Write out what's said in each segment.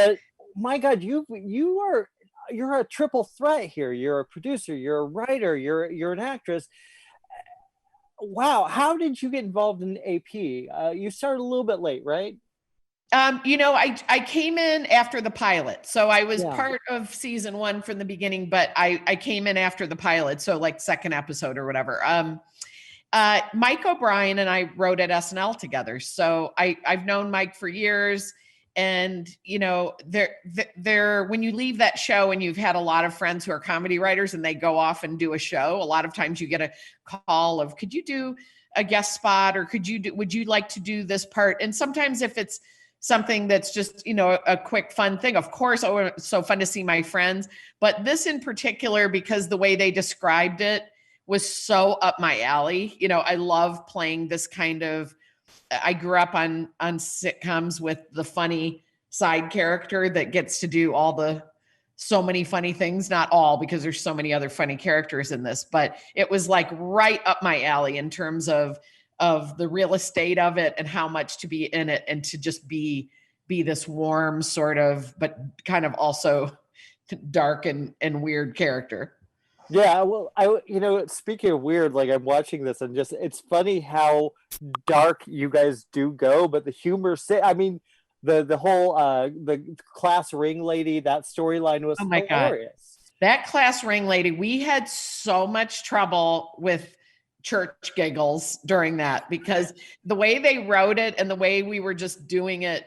But my God, you're a triple threat here. You're a producer, you're a writer, you're an actress. Wow, how did you get involved in AP? You started a little bit late, right? I came in after the pilot. So I was Yeah. part of season 1 from the beginning, but I came in after the pilot. So like second episode or whatever. Mike O'Brien and I wrote at SNL together. So I've known Mike for years. And, when you leave that show and you've had a lot of friends who are comedy writers and they go off and do a show, a lot of times you get a call of, could you do a guest spot, or would you like to do this part? And sometimes if it's something that's just, a quick fun thing, of course, oh, it's so fun to see my friends. But this in particular, because the way they described it was so up my alley. I love playing this kind of, I grew up on sitcoms with the funny side character that gets to do so many funny things, not all, because there's so many other funny characters in this, but it was like right up my alley in terms of the real estate of it and how much to be in it and to just be this warm sort of, but kind of also dark and weird character. Yeah, well, speaking of weird, like I'm watching this and it's funny how dark you guys do go, but the humor, I mean, the whole the class ring lady, that storyline was hilarious. That class ring lady, we had so much trouble with church giggles during that, because the way they wrote it and the way we were just doing it,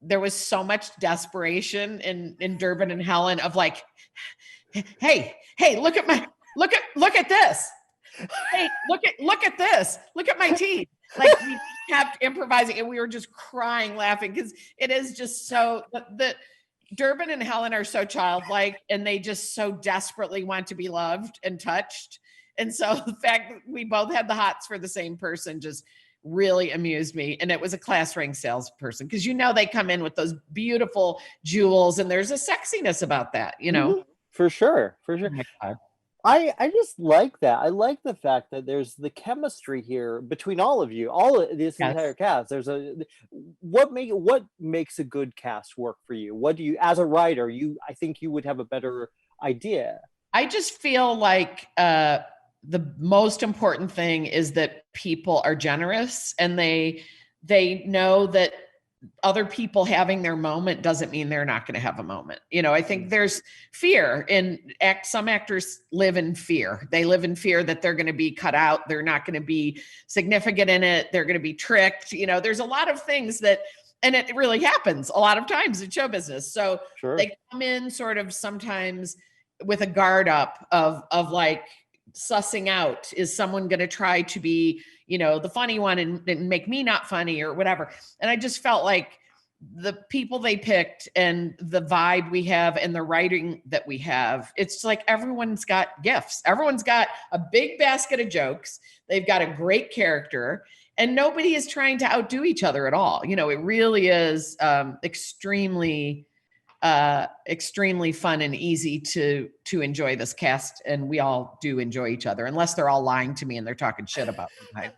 there was so much desperation in Durbin and Helen of like, hey, look at this. Hey, look at this. Look at my teeth. Like we kept improvising and we were just crying, laughing, because it is just so the Durbin and Helen are so childlike and they just so desperately want to be loved and touched. And so the fact that we both had the hots for the same person just really amused me. And it was a class ring salesperson, because they come in with those beautiful jewels and there's a sexiness about that, Mm-hmm. For sure. Oh, I just like that. I like the fact that there's the chemistry here between all of you, all of this entire cast. There's what makes a good cast work for you? What do you, as a writer, I think you would have a better idea. I just feel like the most important thing is that people are generous and they know that other people having their moment doesn't mean they're not going to have a moment. I think there's fear some actors live in fear. They live in fear that they're going to be cut out. They're not going to be significant in it. They're going to be tricked. There's a lot of things and it really happens a lot of times in show business. So sure. They come in sort of sometimes with a guard up of like sussing out, is someone going to try to be, the funny one and make me not funny or whatever. And I just felt like the people they picked and the vibe we have and the writing that we have, it's like everyone's got gifts. Everyone's got a big basket of jokes. They've got a great character and nobody is trying to outdo each other at all. It really is extremely fun and easy to enjoy this cast, and we all do enjoy each other, unless they're all lying to me and they're talking shit about me.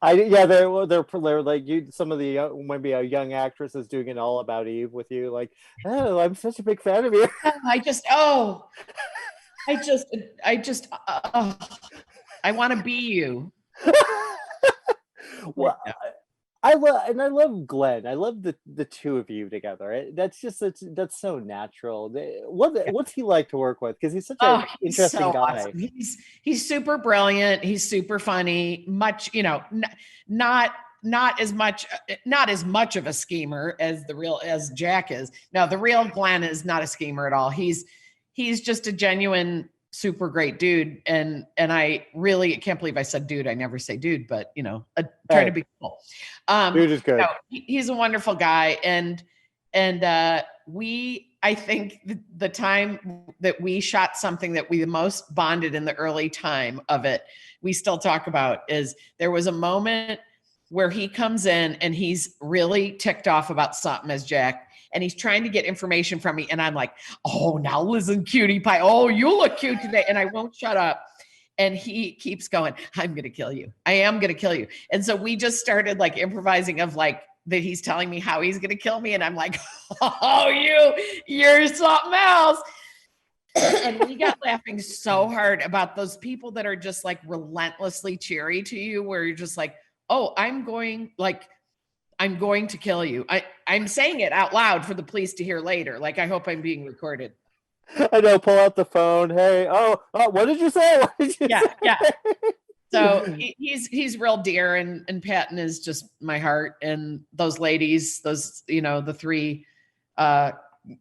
They're like you. Some of the maybe a young actress is doing an All About Eve with you, like, oh, I'm such a big fan of you. I want to be you. Well, I love Glenn. I love the two of you together. That's so natural. What's he like to work with? Because he's such an interesting guy. Awesome. He's super brilliant. He's super funny. Much, not as much of a schemer as Jack is. No, the real Glenn is not a schemer at all. He's just a genuine, super great dude. And I really can't believe I said dude. I never say dude, but trying to be cool. Dude is good. He's a wonderful guy. And I think the time that we shot something that we the most bonded in the early time of it, we still talk about, is there was a moment where he comes in and he's really ticked off about something as Jack. And he's trying to get information from me. And I'm like, oh, now listen, cutie pie. Oh, you look cute today. And I won't shut up. And he keeps going, I'm going to kill you. I am going to kill you. And so we just started like improvising of like that he's telling me how he's going to kill me. And I'm like, oh, you're something else. And we got laughing so hard about those people that are just like relentlessly cheery to you, where you're just like, oh, I'm going to kill you. I'm saying it out loud for the police to hear later. Like, I hope I'm being recorded. I know, pull out the phone. Hey, what did you say? What did you say? Yeah. So he's real dear, and Patton is just my heart. And those ladies, the three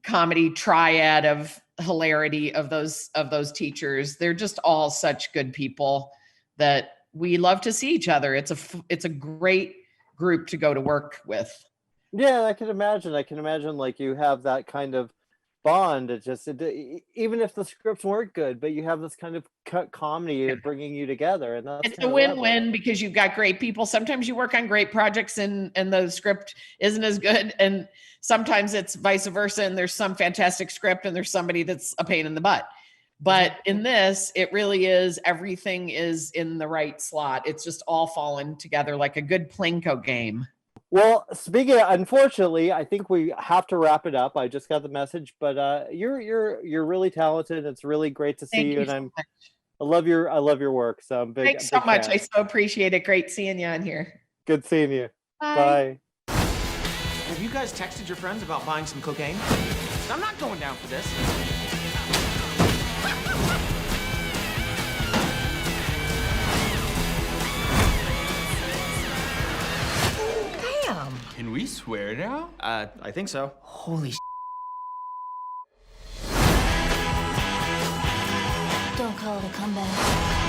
comedy triad of hilarity of those teachers, they're just all such good people that we love to see each other. It's a great group to go to work with. Yeah, I can imagine. Like you have that kind of bond. Even if the scripts weren't good, but you have this kind of comedy bringing you together, and that's it's a win-win because you've got great people. Sometimes you work on great projects and the script isn't as good, and sometimes it's vice versa, and there's some fantastic script and there's somebody that's a pain in the butt. But in this, it really is, everything is in the right slot. It's just all fallen together like a good Plinko game. Well, speaking of, unfortunately, I think we have to wrap it up. I just got the message, but you're really talented. It's really great to see you, and I love your work. So I'm big. Thanks so much. I so appreciate it. Great seeing you on here. Good seeing you. Bye. Have you guys texted your friends about buying some cocaine? I'm not going down for this. Can we swear now? I think so. Holy Don't call it a comeback.